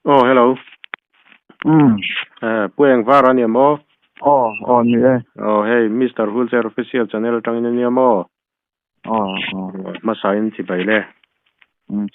Oh, hello. Mm. Pueng vara ni mo. Ni eh. Oh, hey, Mr. Hulser official channel tang ni mo. Oh. Masain si baile.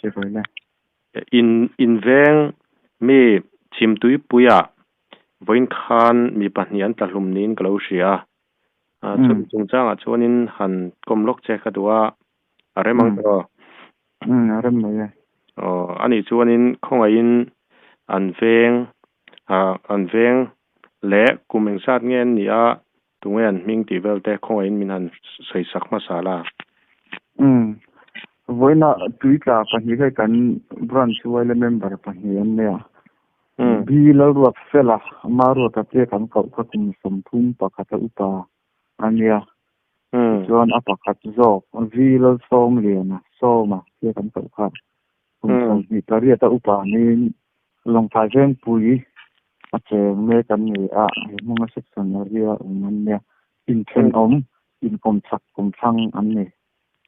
Che phải là. In veng mi chim tui puya. Voin khan mi pahnian talhum nin klausia. Chung chang chuanin han komlok che kadwa aremang to. Arem mai. Oh, ani chuanin khongain an veng le kumeng sat ngen ni a tungen ming ti vel te khongain min han sei sak masala. Với na tweet là phải cái kan branch với le member phải anh nè. Bi lo ruột fela maru ta te kan ko ka kum som thum pa ka ta upa ania. Chuan apa ka zo vi lo som le na so ma te kan ko ka kum som ni ta ria ta upa ni long ta jen pui a che me kan ni a mong section ria man nè in chen in kom chak kom thang an ni.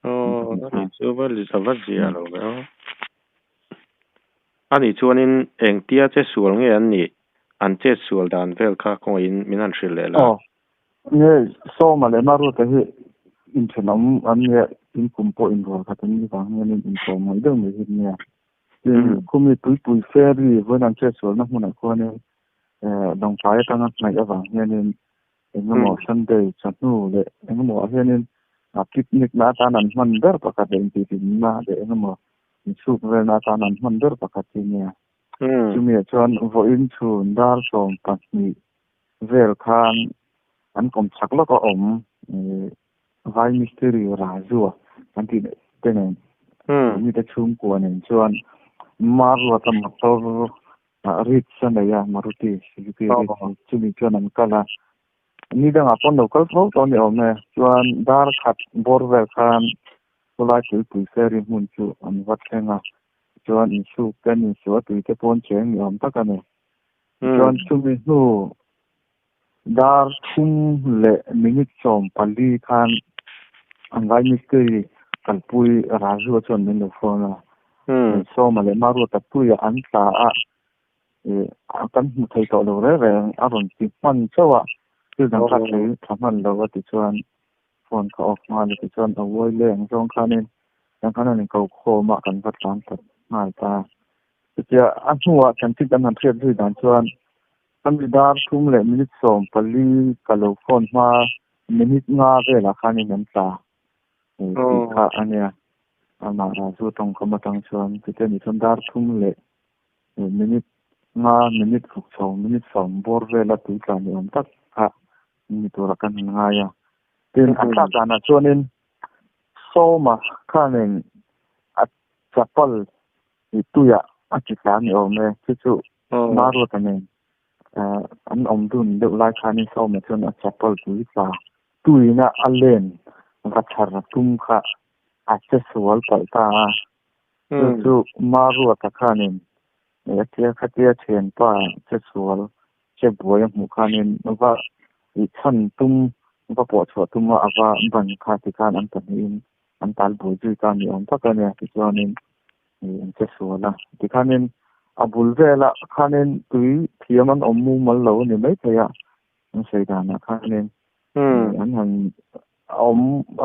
Ani chuwa li savat zia lo ba. Ani chuanin eng tia che sual nge an ni an che sual dan vel kha khongain min han hril le la. Nge so ma le maru ta hi in chen an nge in kum po in ro ka ta ni ba nge in so ma dong me hi nge. Kumi tui ferry với năng chế số nó muốn có nên đồng phải tăng ngày ở vàng nên nó mỏ Sunday chặt nu để nó mỏ nên picnic na ta nan mandar pakat den mà để nó mỏ sup về na ta nan mandar pakat ni chumi chuan vo in chun dar som patni vel khan an kom chakla ko vai mystery ra zuwa an ti tenen ni ta chung ko nen chuan maru ta motor rit sana ya maruti suzuki chumi chuan an kala ni dang apon local pro to ni ome chuan dar khat borvel khan kulai tu seri mun chu an wat thenga chuan in su ken in su tu te pon cheng ni om takane chuan chumi nu dar thum le minute som pali khan an vai mystery kan pui raju chuan min lo phona so ma le maru ta pui an ta a kan mu thei to lo re a ron ti man chawaคือดังคัดเลยทำมันเราว่าติดชวนฝนเขาออกมาติดชวนเอาไว้เลี้ยงช่องข้านี่ดังคันนั้นเขาโคมากันพัดร้านตัดหายตาจะอันหัวฉันที่กำลังเทียบด้วยดังชวนตั้งแต่ดาร์ทุ่มเลยมินิสองปลีกะโลฝนมามินิงาเวลาข้านี่น้ำตาติดข้าอันเนี้ยอันมาราสูตรงเขามาตั้งชวนที่จะมีชนดาร์ทุ่มเลยมินิงามินิฟุกสองมินิสองบอร์เวลาติดกันอย่างตัดนี่ตัวละกันง่ายเป็นอันตรายนะช่วงนี้โซมาข้านึงอัดจับปลอีตัวยอัดจิตสารนี่ออกมาจู่ๆมารู้กันเองอันอมดุนเด็กไล่ข้านี่โซมาช่วงอัดจับปลตุยตาตุยน่ะอันเล่นกัดชาร์ตุ้มข้าอัดจะสวลไปตาจู่ๆมารู้กันข้านี่เนี่ยเทียข้าเทียเชียนป้าจะสวลเจ็บหัวยังหูข้านี่แล้วก็อีชั้นตุ้มก็ปวดหัวตุ้มว่าว่าบันคาติการอันตันนี้อันตันบุญการนี้อันพักเนี่ยที่จอนี้อันเจ็บหัวละที่ข้านี้บุญเวละข้านี้ตุยเทียมันมุมันเหลวเนี่ยไม่ใช่มันใช่ดานะข้านี้อันนั้น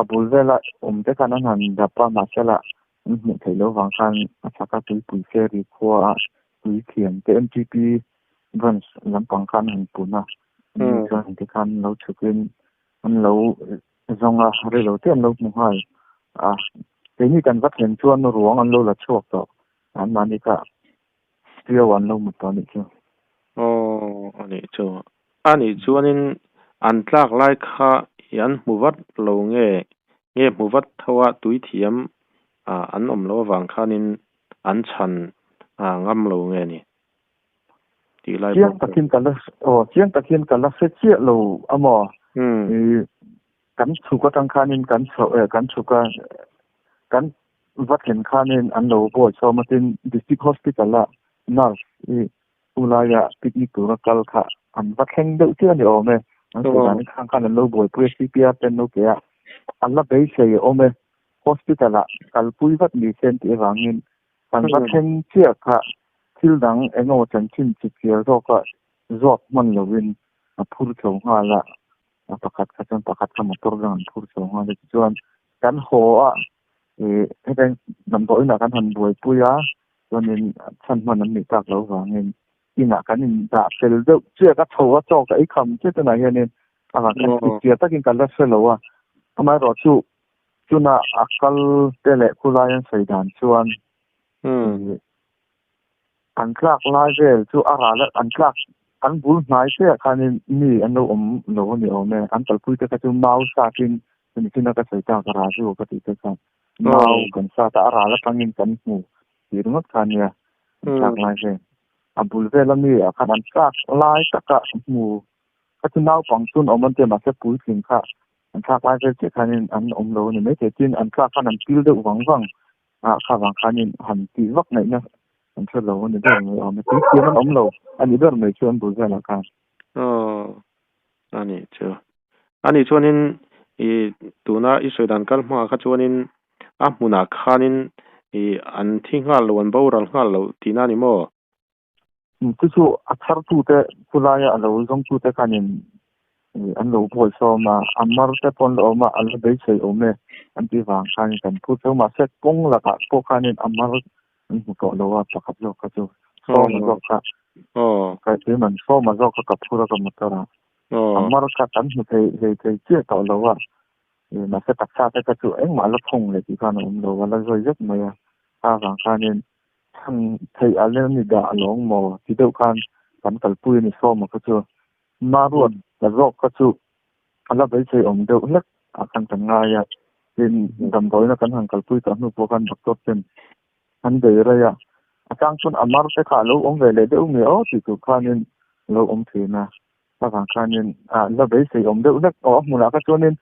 บุญเวละแต่ข้านั้นดับป้ามาเสละมันเหมือนไทยแล้ววางกันสักการตุยปุยเสรีขัวตุยเทียมเอ็มจีพีบันลำปังกันหันปุ่นนะcho nên cái khăn lâu chụp lên ăn lâu dòng là đây lâu tiền lâu mùng hai thế như cần vắt hiện chuan nó ruộng ăn lâu là chuột đó ăn mà đi cả tiêu ăn lâu một tuần đi chưa anh ấy chuan in ăn tlak lai kha yan mu vắt lâu nghe mu vắt thawa túi thiam ăn lâu vàng khanin ăn chan ngam lâu nghe ni chiang takin kala se chia lo amo kan chu ka tang khanin kan chu ka kan vat hen khanin an lo bo so matin district hospital la nurse ulaya picnic tur kal kha an vat hen de tia ni ome an so dan khang kan lo bo CPR ten no ke an la be se ome hospital la kal pui vat ni sen ti wangin an vat hen chia kha til dang eno chan chin chi kia zo ka zot man lovin a phur chong ha la a pakhat ka motor dang phur chong ha le chuan kan ho a heading nam doi na kan han boi puya chuanin chan man an ni tak lo wangin ina kan in da sel de che ka thawa chok ka I kham che ta na hianin a kan chi takin kan la selo a amai ro chuna akal tele khulayan saidan chuan an tlak lai vel chu ara la an tlak an bul hnai che khanin mi an lo lo ni ome an talpui te ka chu mau sa tin ni tina ka sai ta ka ra ju ka ti te kan mau kan sa ta ara la tangin kan mu irngot khania tlak lai ve a bul ve la mi a khan an tlak lai ta ka mu ka chu nau pang tun omon te ma se pui thing kha an tlak lai ve che khanin an lo ni me te tin an tlak khan an pil de wang a kha wang khanin han ti wak nei na an thla lo ni der mai am ti ti man lo ani der mai chuan bu za la ka ani chu ani chuanin tuna soidan kal hma kha chuanin a hmuna khanin an thingal lo an boral ngal lo tina ni mo chu a thar tu te kulaya alo zong tu te kanin an lo phoi so ma amar te pon lo ma al dei sei o me an ti wang khan kan pu so ma se pong la ka po khanin amar an ko lo wa pakhat lo ka chu so ma zo ka ka te man so ma zo ka phura ka matara amar ka tan hu thei che to lo wa ma se tak sa te ka chu eng ma lo thong le ti kan lo wa la zo yak ma ya a wang khanin thang thei alen ni da long mo ti deu khan kan kalpui ni so ma ka chu ma ruat la rok ka chu ala bai sei om deuh hlek a kan tan nga ya tin dam doi na kan han kalpui ta nu po kan doctor chen an dei ra ya atang chun amar te kha lo om ve le deuh mi o ti chu khanin lo om the na ta kan khanin la bai sei om deuh hlek o mu na ka chunin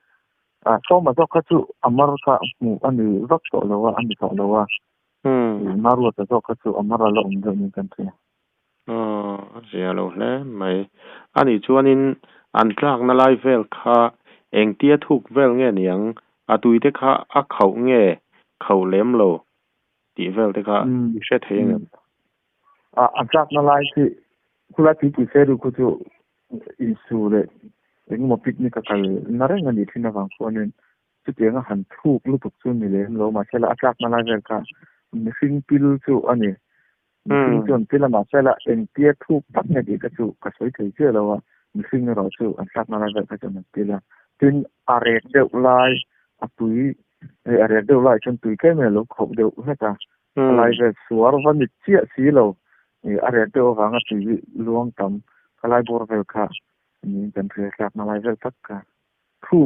so ma zo ka chu amar ka mu ani vak to lo wa ani to lo wa ma ruat ta zo ka chu amar lo om deuh ni kan the ria lo hle mai ani chuanin an tlak na lai vel kha eng tia thuk vel nge niang atui te kha a khau nge khau lem lo ti vel te kha she theng an tlak na lai ti kula ti se ru ku chu in su le eng mo picnic ka kal na re ngani thina wang khonin chu te nga han thuk lu tuk chu ni le lo ma chela atlak na lai vel ka ni sing pil chu ani chon pila ma sela en tia thuk tak ne di ka chu ka soi thei che lo wa ni sing ro chu an sak na la ka chon pila tin are de lai atui are de lai chon tui ke me lo khop de ha ta lai ve suar van ni chia si lo are de wa nga ti luang tam kalai bor ve kha ni kan thre sak na lai ve tak ka thu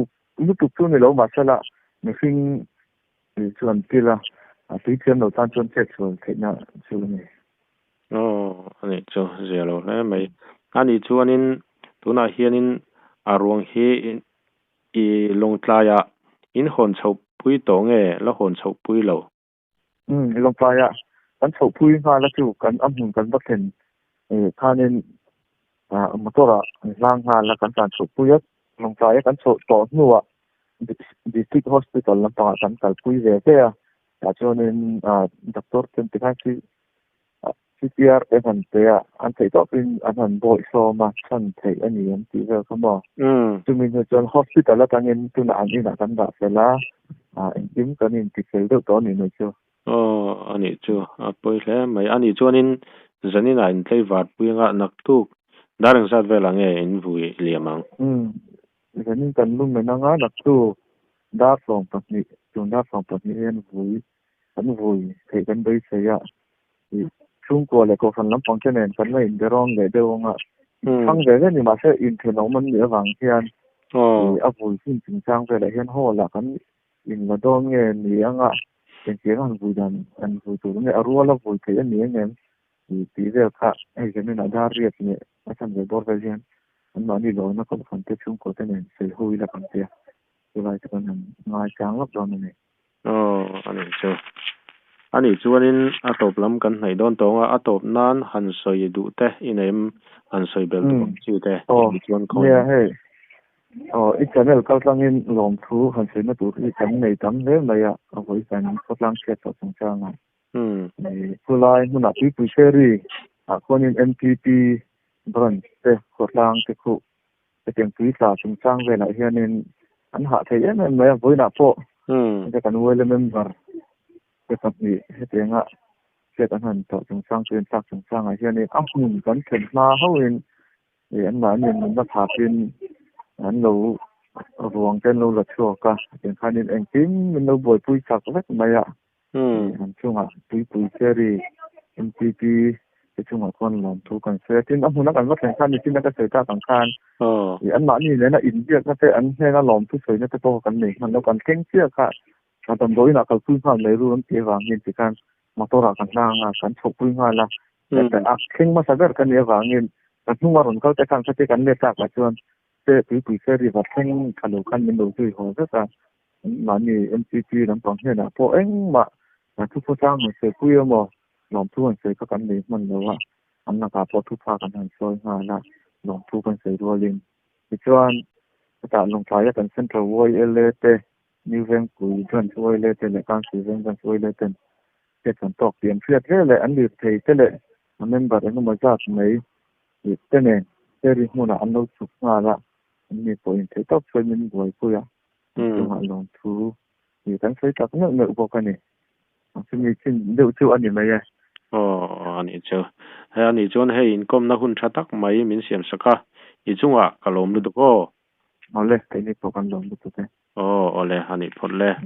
lu tu chu ni lo ma sela ni sing chon pila tui chen lo tan chon che chon thei na chu ni ani chu zelo le mai ani chuanin tuna hianin arong hi I long tlaya in hon chho pui to nge la hon chho pui lo long tlaya kan chho pui nga la chu kan amhun kan bathen khanin motora lang nga la kan tan chho pui long tlaya kan chho to nuwa district hospital la pa kan kal pui ve te ya chuanin doctor ken ti khai CPR evan te an thei to pin an han boi so ma chan thei ani an ti ve ko mo chumin chuan hospital la tangin tuna an ina kan da sela en tim kan in ti sel do to ni no chu ani chu a poi hle mai ani chuanin zanin a in tlei wat pui nga nak tu darang sat vela nge in vui liamang zanin kan lu me na nga nak tu da song patni chung da song patni en vui kan vui thei kan dei se ya chung ko le ko fan lam pang chen en kan mai in derong le de nga thang ve ni ma se in the no man ni wang hian a vui sin chung chang ve le hian ho la kan in la dong nge ni anga chen che han vui dan an vui tu nge arua la vui the ni nge ti ve kha ai chen na da riet ni a chan ve bor ve hian an ma ni lo na ko fan te chung ko te ne se hui la kan te lai te kan ngai chang lop don ni ani chu ani chuanin atop lam kan hnai don tonga atop nan han soi du te inem han soi bel du chu te chuan ko hey I channel kal tangin lom thu han soi na tu I kan nei tam le mai a hoi kan ko tlang che to chung chang pulai huna pi seri konin MPP bron te khotlang te khu te teng tui sa chung chang ve na hianin an ha thei em mai voina po te kan wele member te kan ni hetenga te kan han to chung chang chen tak chung chang a hianin hun kan chen na hoin an ma nin na tha pin an lo ruang ten lo la chua ka ten khanin eng tim min lo boi pui sak vek mai a an chunga pui seri MPP cái chung là con làm thu cần xe tin ông nó cần mất thành khăn thì tin nó có xảy ra càng khan thì anh mãi như thế là in việc nó sẽ anh hay nó làm thu sấy nó sẽ to cần mình nó còn kén chưa cả và tầm đối là cầu phương pháp lấy luôn cái vàng nhìn chỉ cần mà tôi là cần đang cần chụp phương pháp là để kén mà sao biết cần nhớ vàng nhìn cần chung mà rồi có cái cần sẽ cần lấy ra cả chuan sẽ tùy xe thì vật kén cần đầu cần mình đầu tư họ rất là mà như MCP làm còn thế nào po anh mà thu phụ trang mình sẽ quy mà lòng thu hành xây các cán bộ mình đâu ạ anh là cả phó thu pha cán hành soi ha là lòng thu hành xây đua lên thì cho anh cả lòng trái cái central way LT như ven của dân soi LT lại can sự ven dân soi LT cái phần tộc tiền phiệt thế lại anh được thầy thế lại anh bảo anh mà ra mấy thì thế này thế đi mua là anh đâu chụp mà là anh đi point thấy tóc soi mình gọi cô ạ cho họ lòng thu thì anh soi chắc nữa nữa vô cái này xin đi xin đều chịu anh như mấy ani chu he ani chon he income na hun thatak mai min siam saka I chunga kalom lu ko ole cái này có cần lòng được thế ole ani phot le